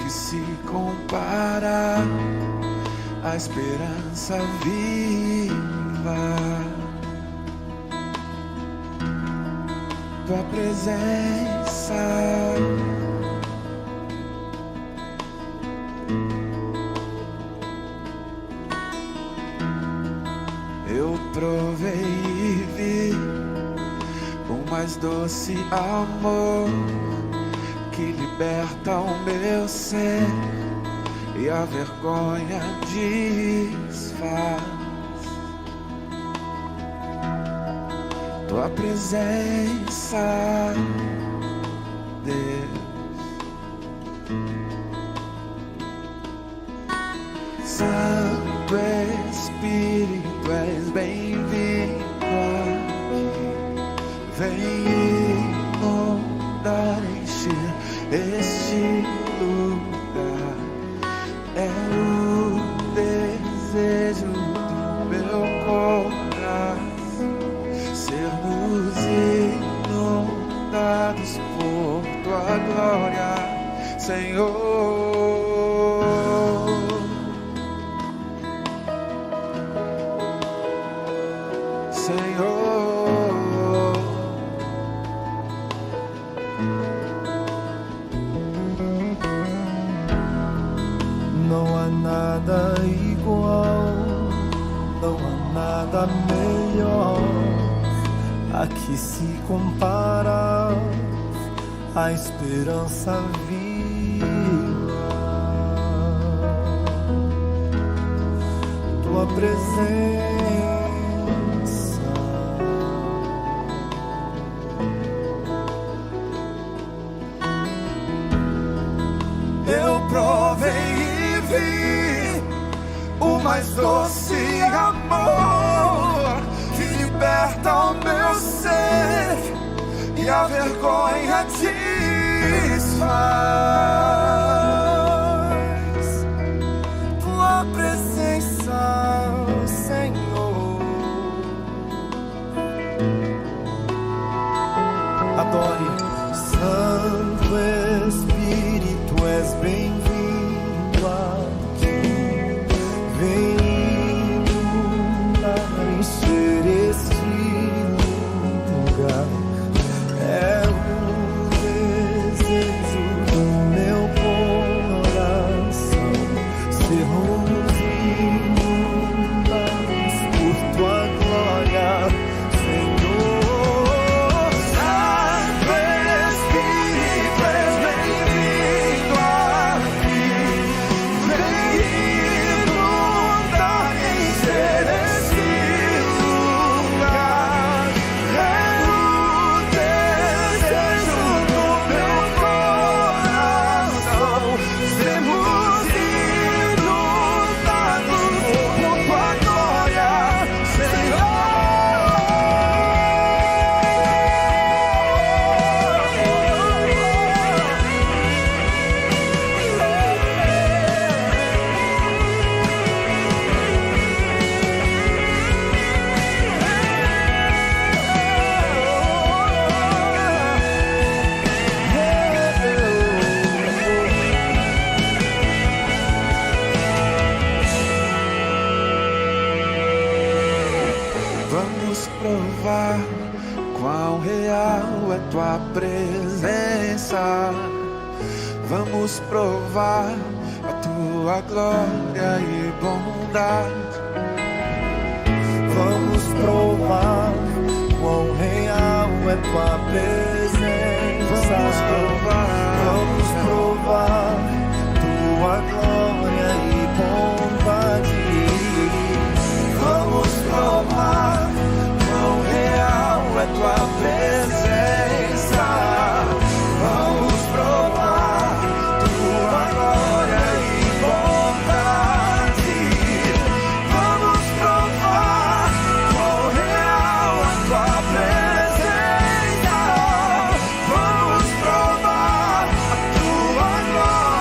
que se compara à esperança viva. Tua presença eu provei e vi o mais doce amor que liberta o meu ser e a vergonha desfaz. Tua presença, Deus. Santo Espírito, és bem-vindo aqui. Vem inundar, encher este lugar. É o desejo do meu coração sermos inundados por tua glória, Senhor. Não há nada igual, não há nada melhor a que se compara a esperança viva. Tua presença eu provei e vi o mais doce amor que liberta o meu ser e a vergonha desfaz. Tua presença, Senhor. Adore. Santo Espírito, és bem-vindo aqui. Vem inundar, encher este lugar. É o desejo do meu coração sermos inundados por tua glória, Senhor. Vamos provar quão real é tua presença. Vamos provar a tua glória e bondade. Vamos provar quão real é tua presença. Vamos provar tua glória e bondade. Vamos provar quão real é tua presença. Vamos provar tua glória e bondade. Vamos provar quão real é tua presença. Vamos provar a tua glória.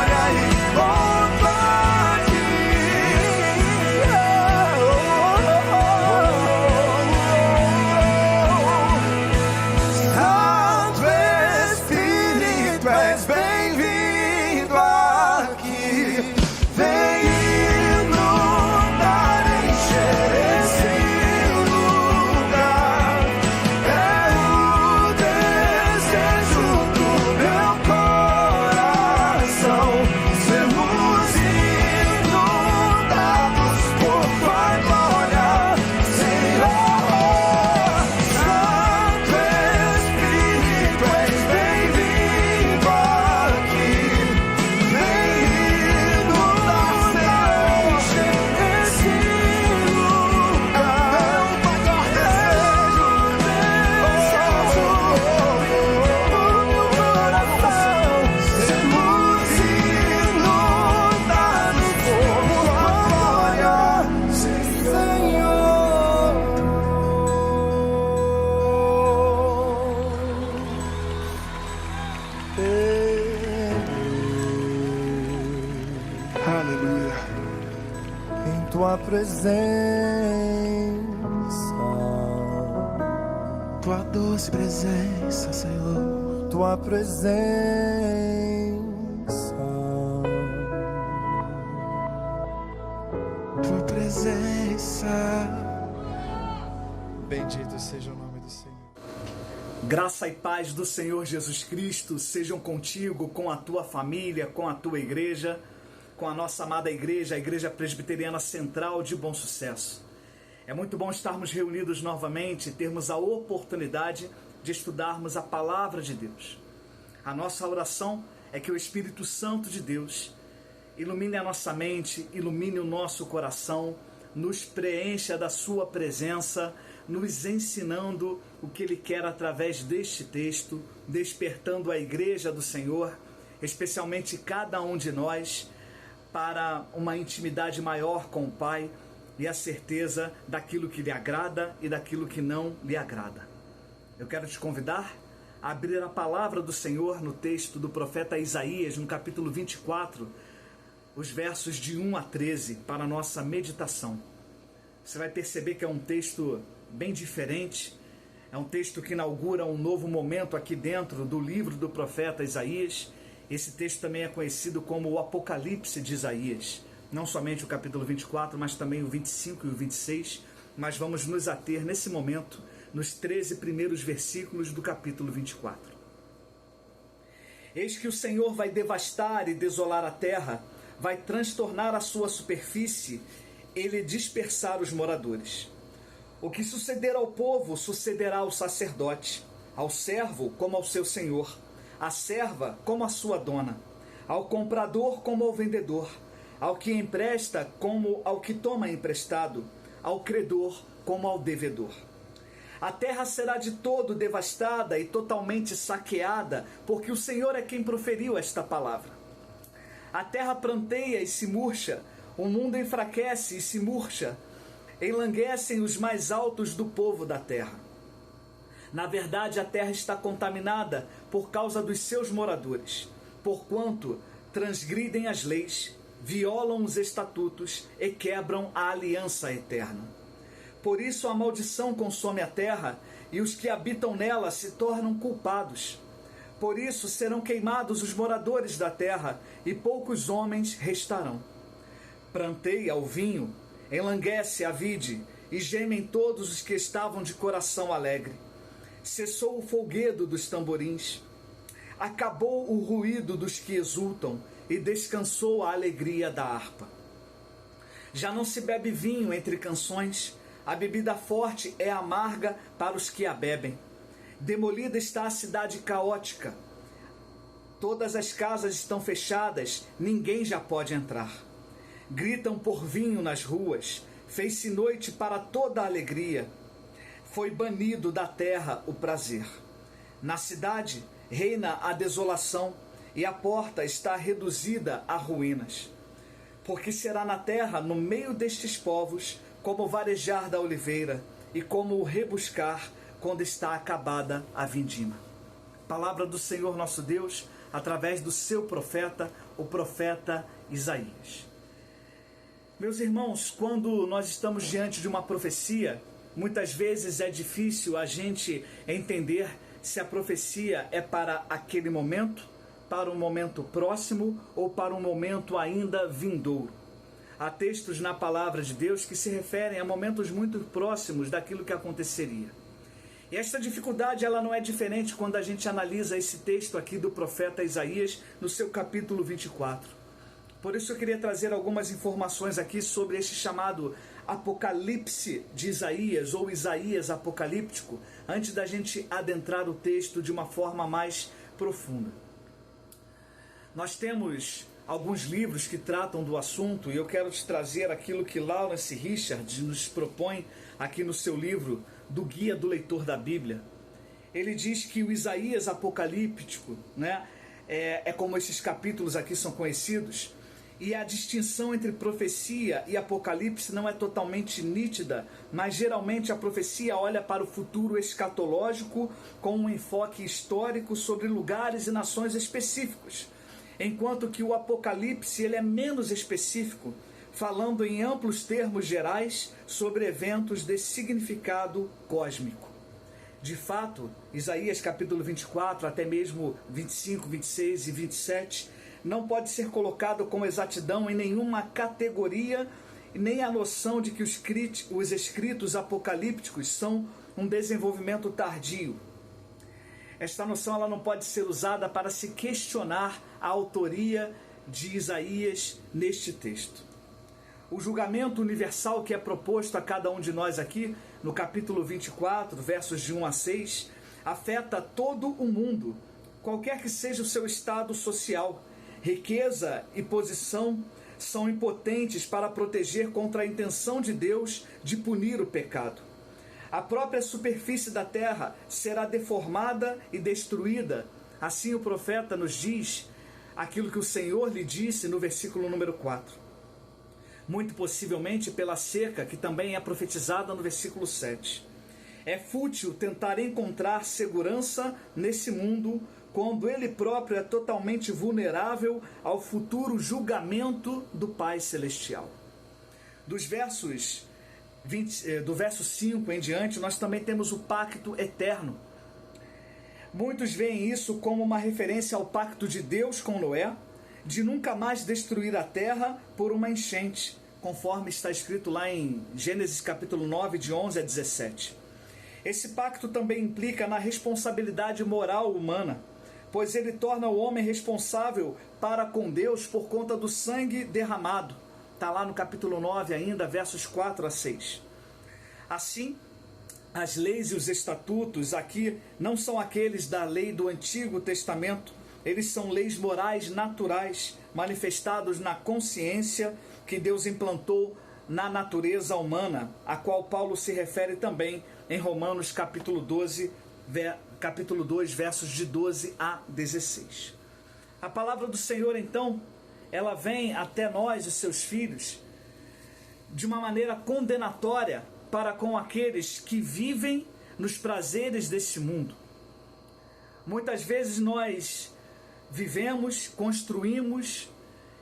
tua presença, tua doce presença, Senhor, tua presença, tua presença. Bendito seja o nome do Senhor. Graça e paz do Senhor Jesus Cristo sejam contigo, com a tua família, com a tua igreja, com a nossa amada igreja, a Igreja Presbiteriana Central de Bom Sucesso. É muito bom estarmos reunidos novamente e termos a oportunidade de estudarmos a Palavra de Deus. A nossa oração é que o Espírito Santo de Deus ilumine a nossa mente, ilumine o nosso coração, nos preencha da sua presença, nos ensinando o que Ele quer através deste texto, despertando a igreja do Senhor, especialmente cada um de nós, para uma intimidade maior com o Pai e a certeza daquilo que lhe agrada e daquilo que não lhe agrada. Eu quero te convidar a abrir a palavra do Senhor no texto do profeta Isaías, no capítulo 24, os versos de 1 a 13, para a nossa meditação. Você vai perceber que é um texto bem diferente, é um texto que inaugura um novo momento aqui dentro do livro do profeta Isaías. Esse texto também é conhecido como o Apocalipse de Isaías, não somente o capítulo 24, mas também o 25 e o 26, mas vamos nos ater nesse momento nos 13 primeiros versículos do capítulo 24. Eis que o Senhor vai devastar e desolar a terra, vai transtornar a sua superfície, ele dispersar os moradores. O que suceder ao povo, sucederá ao sacerdote, ao servo como ao seu senhor, à serva como à sua dona, ao comprador como ao vendedor, ao que empresta como ao que toma emprestado, ao credor como ao devedor. A terra será de todo devastada e totalmente saqueada, porque o Senhor é quem proferiu esta palavra. A terra pranteia e se murcha, o mundo enfraquece e se murcha, enlanguecem os mais altos do povo da terra. Na verdade, a terra está contaminada por causa dos seus moradores, porquanto transgridem as leis, violam os estatutos e quebram a aliança eterna. Por isso a maldição consome a terra e os que habitam nela se tornam culpados. Por isso serão queimados os moradores da terra e poucos homens restarão. Pranteia o vinho, enlanguece a vide e gemem todos os que estavam de coração alegre. Cessou o folguedo dos tamborins, acabou o ruído dos que exultam e descansou a alegria da harpa. Já não se bebe vinho entre canções, a bebida forte é amarga para os que a bebem. Demolida está a cidade caótica, todas as casas estão fechadas, ninguém já pode entrar. Gritam por vinho nas ruas, fez-se noite para toda a alegria. Foi banido da terra o prazer. Na cidade reina a desolação e a porta está reduzida a ruínas. Porque será na terra, no meio destes povos, como o varejar da oliveira e como o rebuscar quando está acabada a vindima. Palavra do Senhor nosso Deus, através do seu profeta, o profeta Isaías. Meus irmãos, quando nós estamos diante de uma profecia, muitas vezes é difícil a gente entender se a profecia é para aquele momento, para um momento próximo ou para um momento ainda vindouro. Há textos na palavra de Deus que se referem a momentos muito próximos daquilo que aconteceria. E esta dificuldade ela não é diferente quando a gente analisa esse texto aqui do profeta Isaías no seu capítulo 24. Por isso eu queria trazer algumas informações aqui sobre este chamado Apocalipse de Isaías, ou Isaías apocalíptico, antes da gente adentrar o texto de uma forma mais profunda. Nós temos alguns livros que tratam do assunto e eu quero te trazer aquilo que Lawrence Richards nos propõe aqui no seu livro do Guia do Leitor da Bíblia. Ele diz que o Isaías apocalíptico, é como esses capítulos aqui são conhecidos, e a distinção entre profecia e apocalipse não é totalmente nítida, mas geralmente a profecia olha para o futuro escatológico com um enfoque histórico sobre lugares e nações específicos, enquanto que o apocalipse ele é menos específico, falando em amplos termos gerais sobre eventos de significado cósmico. De fato, Isaías capítulo 24, até mesmo 25, 26 e 27, não pode ser colocado com exatidão em nenhuma categoria, nem a noção de que os escritos apocalípticos são um desenvolvimento tardio. Esta noção ela não pode ser usada para se questionar a autoria de Isaías neste texto. O julgamento universal que é proposto a cada um de nós aqui, no capítulo 24, versos de 1 a 6, afeta todo o mundo, qualquer que seja o seu estado social. Riqueza e posição são impotentes para proteger contra a intenção de Deus de punir o pecado. A própria superfície da terra será deformada e destruída. Assim o profeta nos diz aquilo que o Senhor lhe disse no versículo número 4. Muito possivelmente pela seca, que também é profetizada no versículo 7. É fútil tentar encontrar segurança nesse mundo quando ele próprio é totalmente vulnerável ao futuro julgamento do Pai Celestial. Do verso 5 em diante, nós também temos o pacto eterno. Muitos veem isso como uma referência ao pacto de Deus com Noé, de nunca mais destruir a terra por uma enchente, conforme está escrito lá em Gênesis capítulo 9, de 11 a 17. Esse pacto também implica na responsabilidade moral humana, pois ele torna o homem responsável para com Deus por conta do sangue derramado. Está lá no capítulo 9 ainda, versos 4 a 6. Assim, as leis e os estatutos aqui não são aqueles da lei do Antigo Testamento. Eles são leis morais naturais, manifestados na consciência que Deus implantou na natureza humana, a qual Paulo se refere também em Romanos capítulo 2, versos de 12 a 16. A palavra do Senhor, então, ela vem até nós, os seus filhos, de uma maneira condenatória para com aqueles que vivem nos prazeres desse mundo. Muitas vezes nós vivemos, construímos,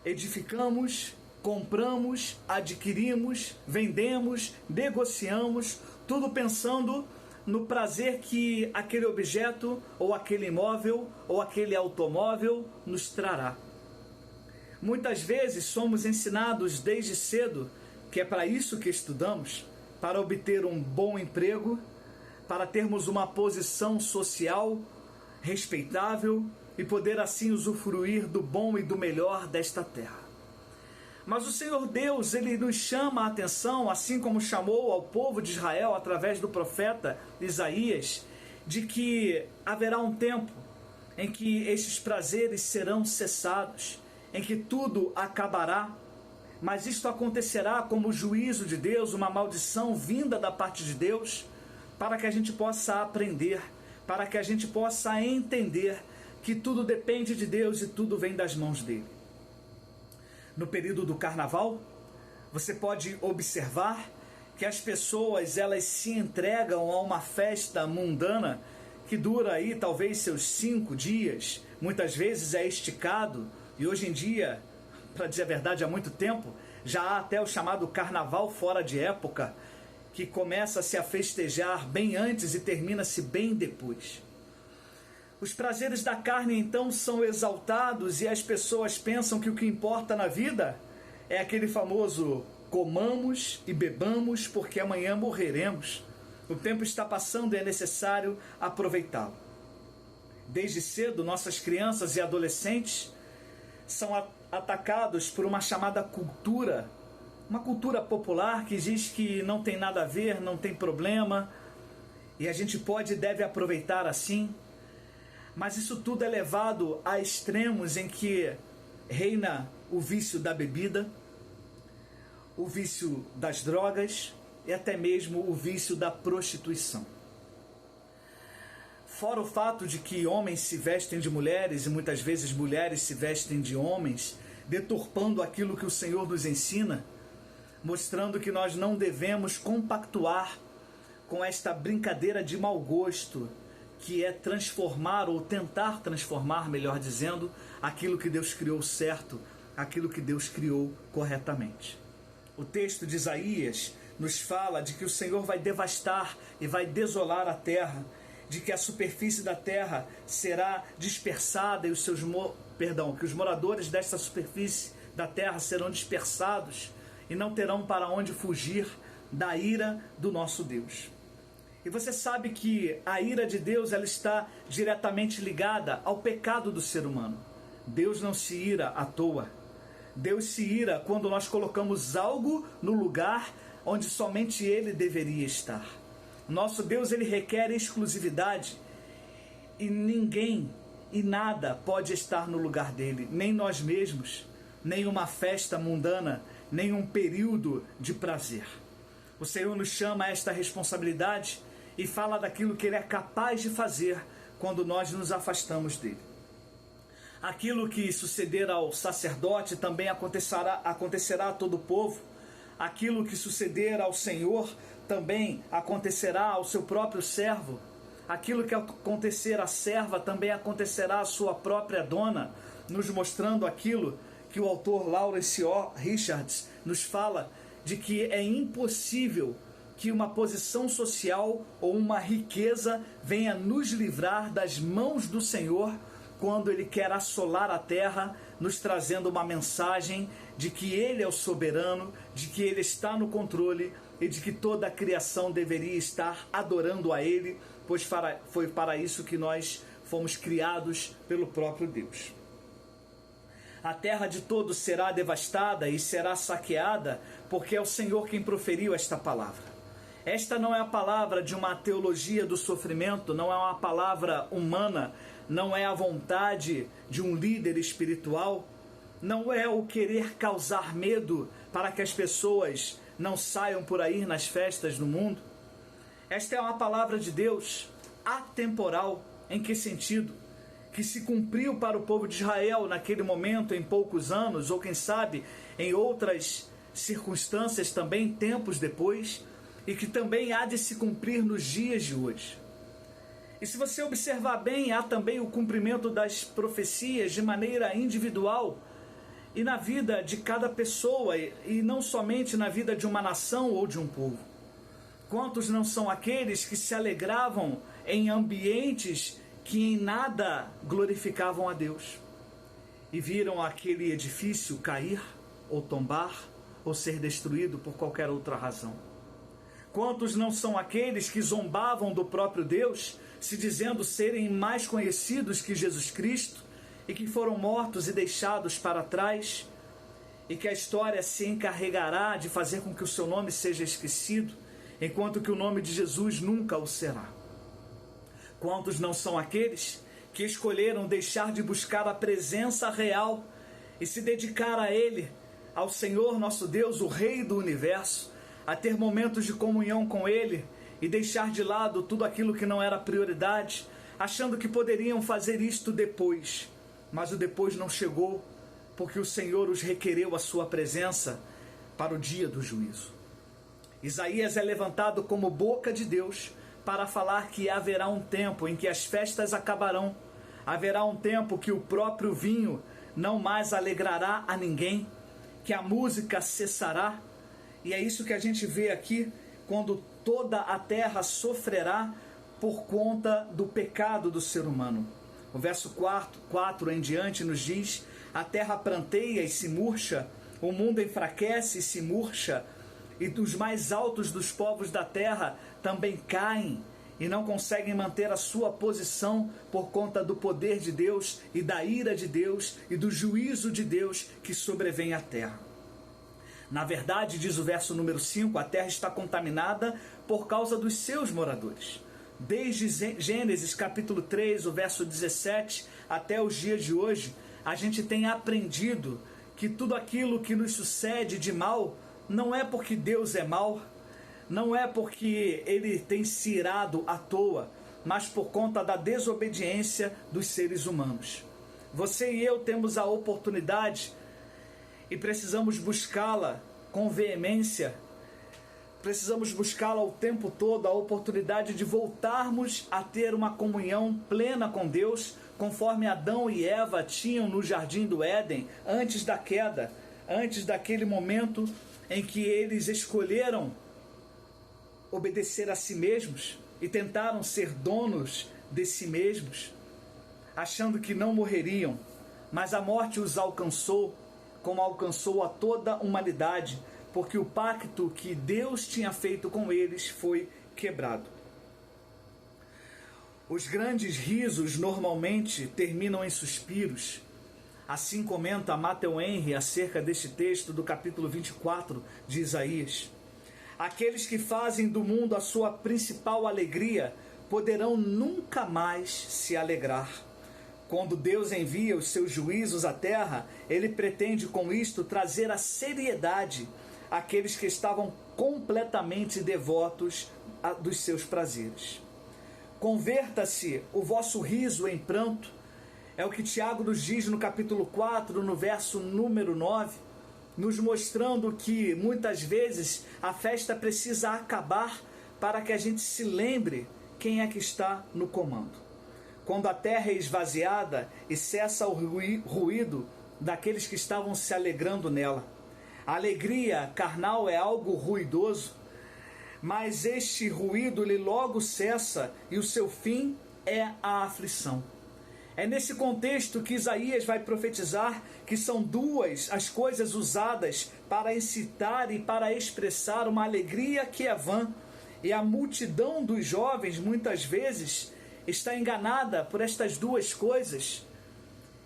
edificamos, compramos, adquirimos, vendemos, negociamos, tudo pensando no prazer que aquele objeto, ou aquele imóvel, ou aquele automóvel nos trará. Muitas vezes somos ensinados desde cedo que é para isso que estudamos, para obter um bom emprego, para termos uma posição social respeitável e poder assim usufruir do bom e do melhor desta terra. Mas o Senhor Deus, ele nos chama a atenção, assim como chamou ao povo de Israel através do profeta Isaías, de que haverá um tempo em que estes prazeres serão cessados, em que tudo acabará, mas isto acontecerá como juízo de Deus, uma maldição vinda da parte de Deus, para que a gente possa aprender, para que a gente possa entender que tudo depende de Deus e tudo vem das mãos dele. No período do carnaval, você pode observar que as pessoas elas se entregam a uma festa mundana que dura aí talvez seus 5 dias, muitas vezes é esticado, e hoje em dia, para dizer a verdade, há muito tempo, já há até o chamado carnaval fora de época, que começa-se a festejar bem antes e termina-se bem depois. Os prazeres da carne então são exaltados e as pessoas pensam que o que importa na vida é aquele famoso comamos e bebamos porque amanhã morreremos. O tempo está passando e é necessário aproveitá-lo. Desde cedo, nossas crianças e adolescentes são atacados por uma chamada cultura, uma cultura popular que diz que não tem nada a ver, não tem problema, e a gente pode e deve aproveitar assim. Mas isso tudo é levado a extremos em que reina o vício da bebida, o vício das drogas e até mesmo o vício da prostituição. Fora o fato de que homens se vestem de mulheres e muitas vezes mulheres se vestem de homens, deturpando aquilo que o Senhor nos ensina, mostrando que nós não devemos compactuar com esta brincadeira de mau gosto, que é transformar ou tentar transformar, melhor dizendo, aquilo que Deus criou certo, aquilo que Deus criou corretamente. O texto de Isaías nos fala de que o Senhor vai devastar e vai desolar a terra, de que a superfície da terra será dispersada e que os moradores desta superfície da terra serão dispersados e não terão para onde fugir da ira do nosso Deus. E você sabe que a ira de Deus ela está diretamente ligada ao pecado do ser humano. Deus não se ira à toa. Deus se ira quando nós colocamos algo no lugar onde somente Ele deveria estar. Nosso Deus ele requer exclusividade e ninguém e nada pode estar no lugar dele, nem nós mesmos, nem uma festa mundana, nem um período de prazer. O Senhor nos chama a esta responsabilidade e fala daquilo que Ele é capaz de fazer quando nós nos afastamos dele. Aquilo que suceder ao sacerdote também acontecerá a todo o povo. Aquilo que suceder ao Senhor também acontecerá ao seu próprio servo. Aquilo que acontecer à serva também acontecerá à sua própria dona, nos mostrando aquilo que o autor Lawrence Richards nos fala, de que é impossível que uma posição social ou uma riqueza venha nos livrar das mãos do Senhor quando Ele quer assolar a terra, nos trazendo uma mensagem de que Ele é o soberano, de que Ele está no controle e de que toda a criação deveria estar adorando a Ele, pois foi para isso que nós fomos criados pelo próprio Deus. A terra de todos será devastada e será saqueada, porque é o Senhor quem proferiu esta palavra. Esta não é a palavra de uma teologia do sofrimento, não é uma palavra humana, não é a vontade de um líder espiritual, não é o querer causar medo para que as pessoas não saiam por aí nas festas do mundo. Esta é uma palavra de Deus atemporal. Em que sentido? Que se cumpriu para o povo de Israel naquele momento, em poucos anos, ou quem sabe em outras circunstâncias também, tempos depois, e que também há de se cumprir nos dias de hoje. E se você observar bem, há também o cumprimento das profecias de maneira individual e na vida de cada pessoa, e não somente na vida de uma nação ou de um povo. Quantos não são aqueles que se alegravam em ambientes que em nada glorificavam a Deus e viram aquele edifício cair ou tombar ou ser destruído por qualquer outra razão? Quantos não são aqueles que zombavam do próprio Deus, se dizendo serem mais conhecidos que Jesus Cristo, e que foram mortos e deixados para trás, e que a história se encarregará de fazer com que o seu nome seja esquecido, enquanto que o nome de Jesus nunca o será? Quantos não são aqueles que escolheram deixar de buscar a presença real e se dedicar a Ele, ao Senhor nosso Deus, o Rei do Universo, a ter momentos de comunhão com Ele e deixar de lado tudo aquilo que não era prioridade, achando que poderiam fazer isto depois. Mas o depois não chegou, porque o Senhor os requereu a sua presença para o dia do juízo. Isaías é levantado como boca de Deus para falar que haverá um tempo em que as festas acabarão, haverá um tempo que o próprio vinho não mais alegrará a ninguém, que a música cessará. E é isso que a gente vê aqui, quando toda a terra sofrerá por conta do pecado do ser humano. O verso 4 em diante nos diz: a terra pranteia e se murcha, o mundo enfraquece e se murcha, e os mais altos dos povos da terra também caem e não conseguem manter a sua posição por conta do poder de Deus e da ira de Deus e do juízo de Deus que sobrevém à terra. Na verdade, diz o verso número 5, a terra está contaminada por causa dos seus moradores. Desde Gênesis capítulo 3, o verso 17, até os dias de hoje, a gente tem aprendido que tudo aquilo que nos sucede de mal não é porque Deus é mau, não é porque Ele tem se irado à toa, mas por conta da desobediência dos seres humanos. Você e eu temos a oportunidade e precisamos buscá-la com veemência, precisamos buscá-la o tempo todo, a oportunidade de voltarmos a ter uma comunhão plena com Deus, conforme Adão e Eva tinham no jardim do Éden, antes da queda, antes daquele momento em que eles escolheram obedecer a si mesmos e tentaram ser donos de si mesmos, achando que não morreriam, mas a morte os alcançou, como alcançou a toda a humanidade, porque o pacto que Deus tinha feito com eles foi quebrado. Os grandes risos normalmente terminam em suspiros. Assim comenta Matthew Henry acerca deste texto do capítulo 24 de Isaías. Aqueles que fazem do mundo a sua principal alegria poderão nunca mais se alegrar. Quando Deus envia os seus juízos à terra, ele pretende com isto trazer a seriedade àqueles que estavam completamente devotos dos seus prazeres. Converta-se o vosso riso em pranto, é o que Tiago nos diz no capítulo 4, no verso número 9, nos mostrando que muitas vezes a festa precisa acabar para que a gente se lembre quem é que está no comando. Quando a terra é esvaziada e cessa o ruído daqueles que estavam se alegrando nela. A alegria carnal é algo ruidoso, mas este ruído lhe logo cessa e o seu fim é a aflição. É nesse contexto que Isaías vai profetizar que são duas as coisas usadas para incitar e para expressar uma alegria que é vã. E a multidão dos jovens, muitas vezes, está enganada por estas duas coisas,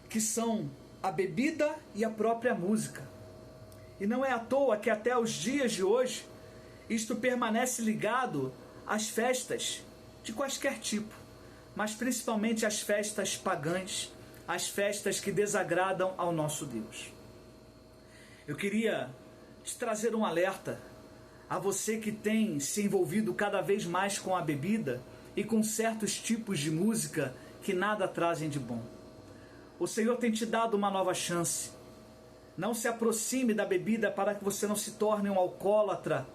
que são a bebida e a própria música. E não é à toa que até os dias de hoje, isto permanece ligado às festas de quaisquer tipo, mas principalmente às festas pagãs, às festas que desagradam ao nosso Deus. Eu queria te trazer um alerta a você que tem se envolvido cada vez mais com a bebida e com certos tipos de música que nada trazem de bom. O Senhor tem te dado uma nova chance. Não se aproxime da bebida para que você não se torne um alcoólatra.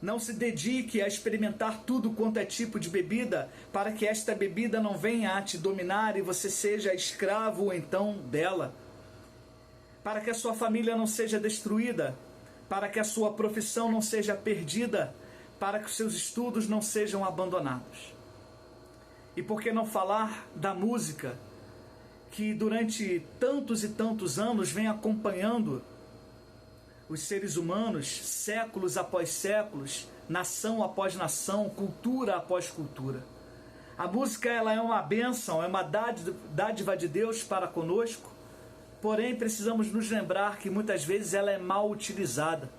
Não se dedique a experimentar tudo quanto é tipo de bebida, para que esta bebida não venha a te dominar e você seja escravo então dela. Para que a sua família não seja destruída, para que a sua profissão não seja perdida, para que os seus estudos não sejam abandonados. E por que não falar da música, que durante tantos e tantos anos vem acompanhando os seres humanos, séculos após séculos, nação após nação, cultura após cultura. A música ela é uma bênção, é uma dádiva de Deus para conosco, porém precisamos nos lembrar que muitas vezes ela é mal utilizada.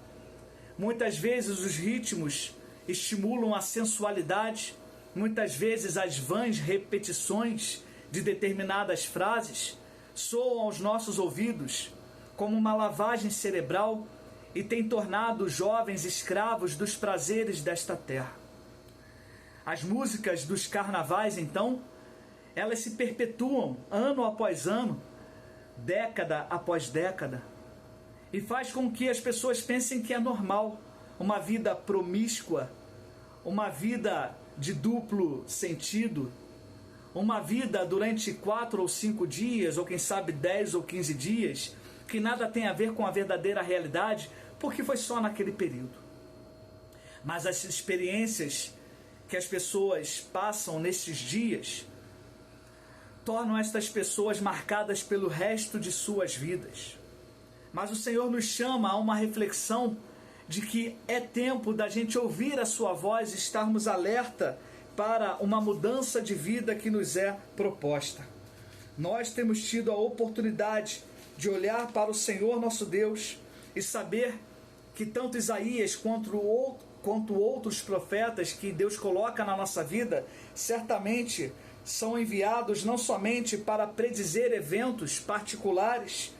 Muitas vezes os ritmos estimulam a sensualidade, muitas vezes as vãs repetições de determinadas frases soam aos nossos ouvidos como uma lavagem cerebral e tem tornado os jovens escravos dos prazeres desta terra. As músicas dos carnavais, então, elas se perpetuam ano após ano, década após década, e faz com que as pessoas pensem que é normal uma vida promíscua, uma vida de duplo sentido, uma vida durante 4 ou 5 dias, ou quem sabe 10 ou 15 dias, que nada tem a ver com a verdadeira realidade, porque foi só naquele período. Mas as experiências que as pessoas passam nestes dias tornam estas pessoas marcadas pelo resto de suas vidas. Mas o Senhor nos chama a uma reflexão de que é tempo da gente ouvir a sua voz e estarmos alerta para uma mudança de vida que nos é proposta. Nós temos tido a oportunidade de olhar para o Senhor nosso Deus e saber que tanto Isaías quanto outros profetas que Deus coloca na nossa vida, certamente são enviados não somente para predizer eventos particulares,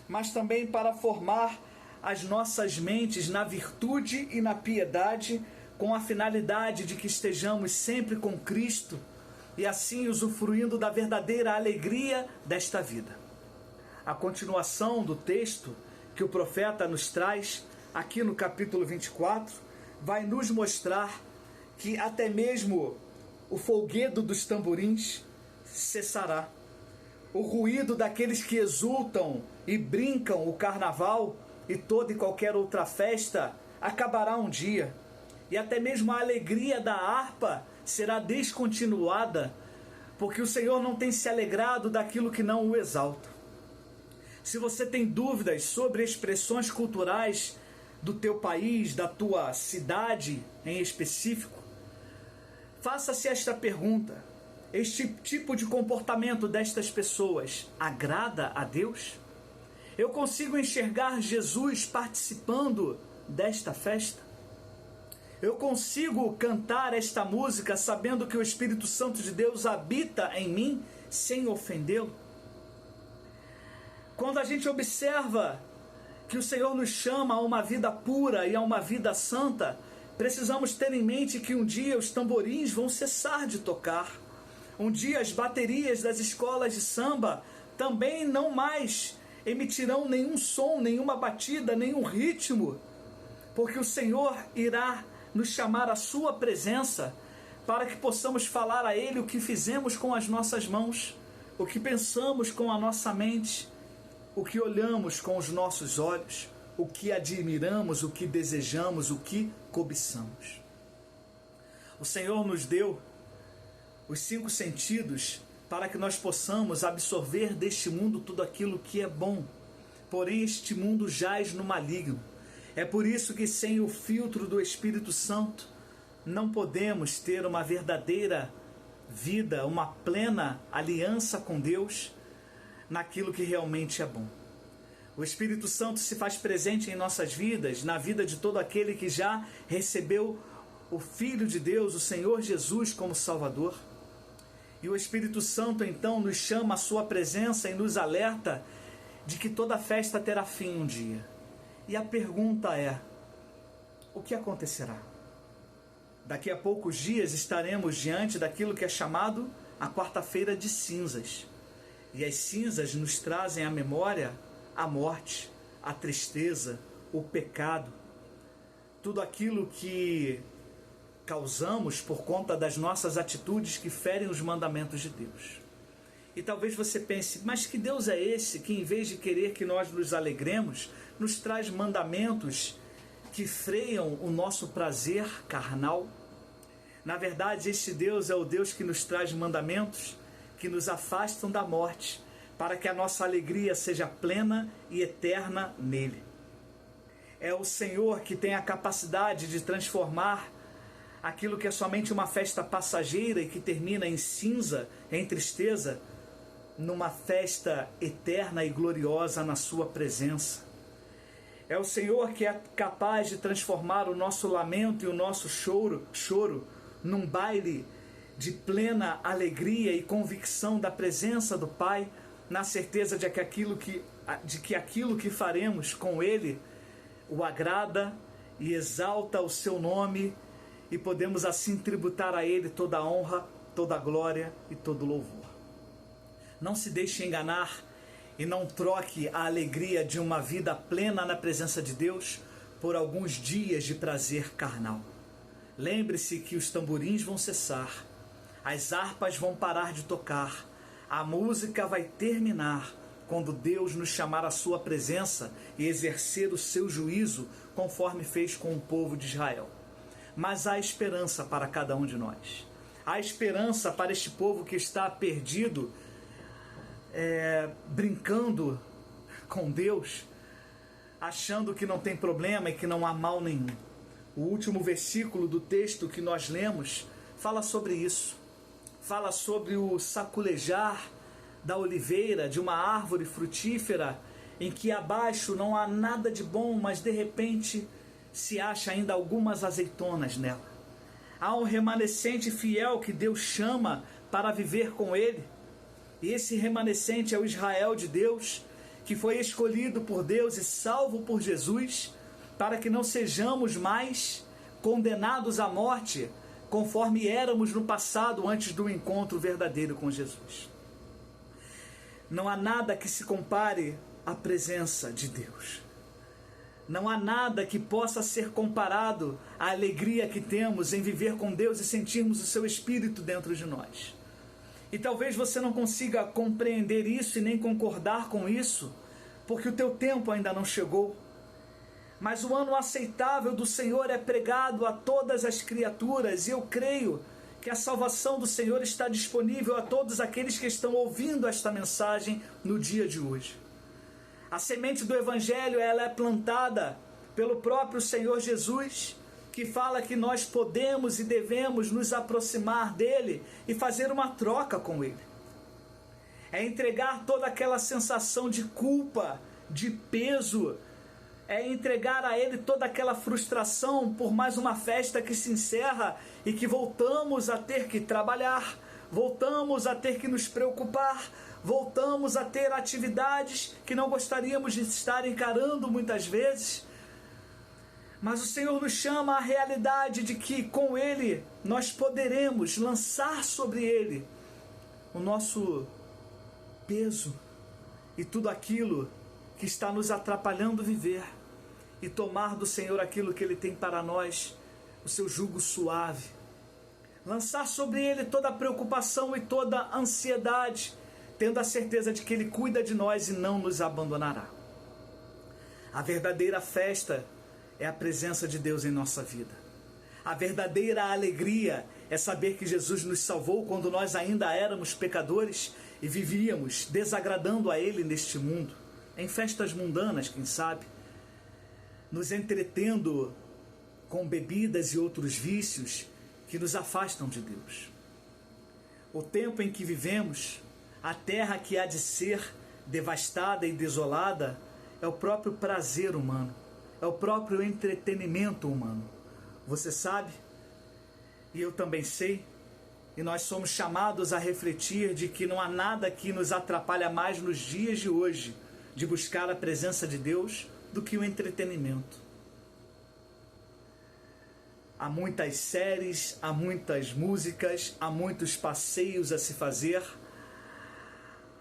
mas também para formar as nossas mentes na virtude e na piedade, com a finalidade de que estejamos sempre com Cristo e assim usufruindo da verdadeira alegria desta vida. A continuação do texto que o profeta nos traz aqui no capítulo 24 vai nos mostrar que até mesmo o folguedo dos tamborins cessará. O ruído daqueles que exultam e brincam o carnaval e toda e qualquer outra festa acabará um dia. E até mesmo a alegria da harpa será descontinuada, porque o Senhor não tem se alegrado daquilo que não o exalta. Se você tem dúvidas sobre expressões culturais do teu país, da tua cidade em específico, faça-se esta pergunta: este tipo de comportamento destas pessoas agrada a Deus? Eu consigo enxergar Jesus participando desta festa? Eu consigo cantar esta música sabendo que o Espírito Santo de Deus habita em mim sem ofendê-lo? Quando a gente observa que o Senhor nos chama a uma vida pura e a uma vida santa, precisamos ter em mente que um dia os tamborins vão cessar de tocar. Um dia as baterias das escolas de samba também não mais emitirão nenhum som, nenhuma batida, nenhum ritmo, porque o Senhor irá nos chamar à sua presença para que possamos falar a Ele o que fizemos com as nossas mãos, o que pensamos com a nossa mente, o que olhamos com os nossos olhos, o que admiramos, o que desejamos, o que cobiçamos. O Senhor nos deu os 5 sentidos para que nós possamos absorver deste mundo tudo aquilo que é bom. Porém, este mundo jaz no maligno. É por isso que sem o filtro do Espírito Santo não podemos ter uma verdadeira vida, uma plena aliança com Deus naquilo que realmente é bom. O Espírito Santo se faz presente em nossas vidas, na vida de todo aquele que já recebeu o Filho de Deus, o Senhor Jesus, como Salvador. E o Espírito Santo então nos chama à sua presença e nos alerta de que toda festa terá fim um dia. E a pergunta é: o que acontecerá? Daqui a poucos dias estaremos diante daquilo que é chamado a quarta-feira de cinzas. E as cinzas nos trazem à memória a morte, a tristeza, o pecado, tudo aquilo que causamos por conta das nossas atitudes que ferem os mandamentos de Deus. E talvez você pense: mas que Deus é esse que, em vez de querer que nós nos alegremos, nos traz mandamentos que freiam o nosso prazer carnal? Na verdade, este Deus é o Deus que nos traz mandamentos que nos afastam da morte, para que a nossa alegria seja plena e eterna nele. É o Senhor que tem a capacidade de transformar aquilo que é somente uma festa passageira e que termina em cinza, em tristeza, numa festa eterna e gloriosa na sua presença. É o Senhor que é capaz de transformar o nosso lamento e o nosso choro num baile de plena alegria e convicção da presença do Pai, na certeza de que aquilo que faremos com Ele o agrada e exalta o seu nome, e podemos assim tributar a Ele toda a honra, toda a glória e todo o louvor. Não se deixe enganar e não troque a alegria de uma vida plena na presença de Deus por alguns dias de prazer carnal. Lembre-se que os tamborins vão cessar, as harpas vão parar de tocar, a música vai terminar quando Deus nos chamar à sua presença e exercer o seu juízo, conforme fez com o povo de Israel. Mas há esperança para cada um de nós. Há esperança para este povo que está perdido, brincando com Deus, achando que não tem problema e que não há mal nenhum. O último versículo do texto que nós lemos fala sobre isso. Fala sobre o saculejar da oliveira, de uma árvore frutífera, em que abaixo não há nada de bom, mas de repente se acha ainda algumas azeitonas nela. Há um remanescente fiel que Deus chama para viver com Ele. E esse remanescente é o Israel de Deus, que foi escolhido por Deus e salvo por Jesus, para que não sejamos mais condenados à morte, conforme éramos no passado antes do encontro verdadeiro com Jesus. Não há nada que se compare à presença de Deus. Não há nada que possa ser comparado à alegria que temos em viver com Deus e sentirmos o seu Espírito dentro de nós. E talvez você não consiga compreender isso e nem concordar com isso, porque o teu tempo ainda não chegou. Mas o ano aceitável do Senhor é pregado a todas as criaturas, e eu creio que a salvação do Senhor está disponível a todos aqueles que estão ouvindo esta mensagem no dia de hoje. A semente do Evangelho, ela é plantada pelo próprio Senhor Jesus, que fala que nós podemos e devemos nos aproximar dele e fazer uma troca com ele. É entregar toda aquela sensação de culpa, de peso, é entregar a ele toda aquela frustração por mais uma festa que se encerra e que voltamos a ter que trabalhar, voltamos a ter que nos preocupar, voltamos a ter atividades que não gostaríamos de estar encarando muitas vezes. Mas o Senhor nos chama à realidade de que com ele nós poderemos lançar sobre ele o nosso peso e tudo aquilo que está nos atrapalhando viver, e tomar do Senhor aquilo que ele tem para nós, o seu jugo suave. Lançar sobre ele toda a preocupação e toda a ansiedade, tendo a certeza de que ele cuida de nós e não nos abandonará. A verdadeira festa é a presença de Deus em nossa vida. A verdadeira alegria é saber que Jesus nos salvou quando nós ainda éramos pecadores e vivíamos desagradando a ele neste mundo, em festas mundanas, quem sabe, nos entretendo com bebidas e outros vícios que nos afastam de Deus. O tempo em que vivemos, a terra que há de ser devastada e desolada, é o próprio prazer humano, é o próprio entretenimento humano. Você sabe, e eu também sei, e nós somos chamados a refletir de que não há nada que nos atrapalha mais nos dias de hoje de buscar a presença de Deus do que o entretenimento. Há muitas séries, há muitas músicas, há muitos passeios a se fazer,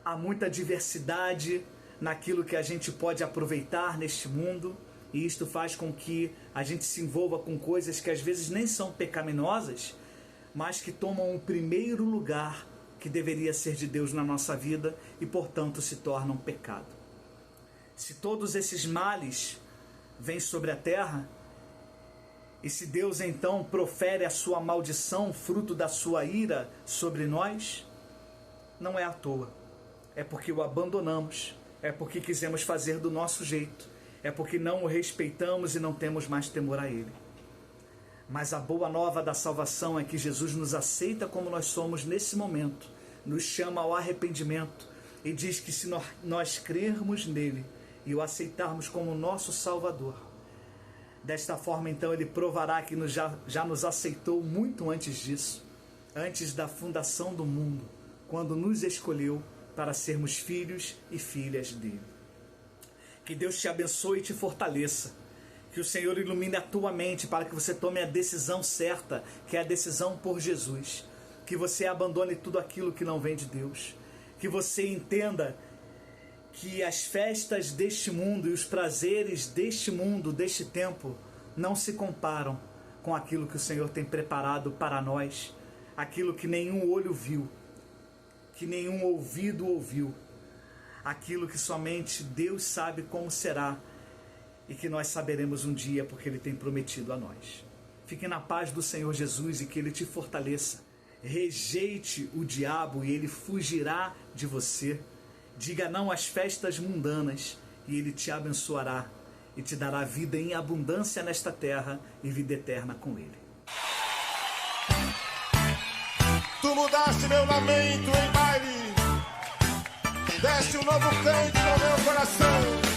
há muita diversidade naquilo que a gente pode aproveitar neste mundo, e isto faz com que a gente se envolva com coisas que às vezes nem são pecaminosas, mas que tomam o primeiro lugar que deveria ser de Deus na nossa vida e, portanto, se tornam pecado. Se todos esses males vêm sobre a terra, e se Deus então profere a sua maldição, fruto da sua ira sobre nós, não é à toa. É porque o abandonamos, é porque quisemos fazer do nosso jeito, é porque não o respeitamos e não temos mais temor a ele. Mas a boa nova da salvação é que Jesus nos aceita como nós somos nesse momento, nos chama ao arrependimento e diz que se nós crermos nele e o aceitarmos como nosso Salvador, desta forma então ele provará que já nos aceitou muito antes disso, antes da fundação do mundo, quando nos escolheu para sermos filhos e filhas dele. Que Deus te abençoe e te fortaleça. Que o Senhor ilumine a tua mente para que você tome a decisão certa, que é a decisão por Jesus. Que você abandone tudo aquilo que não vem de Deus. Que você entenda que as festas deste mundo e os prazeres deste mundo, deste tempo, não se comparam com aquilo que o Senhor tem preparado para nós, aquilo que nenhum olho viu, que nenhum ouvido ouviu, aquilo que somente Deus sabe como será e que nós saberemos um dia porque Ele tem prometido a nós. Fique na paz do Senhor Jesus e que Ele te fortaleça. Rejeite o diabo e ele fugirá de você. Diga não às festas mundanas e ele te abençoará e te dará vida em abundância nesta terra e vida eterna com ele. Tu mudaste meu lamento em baile, deste um novo canto no meu coração.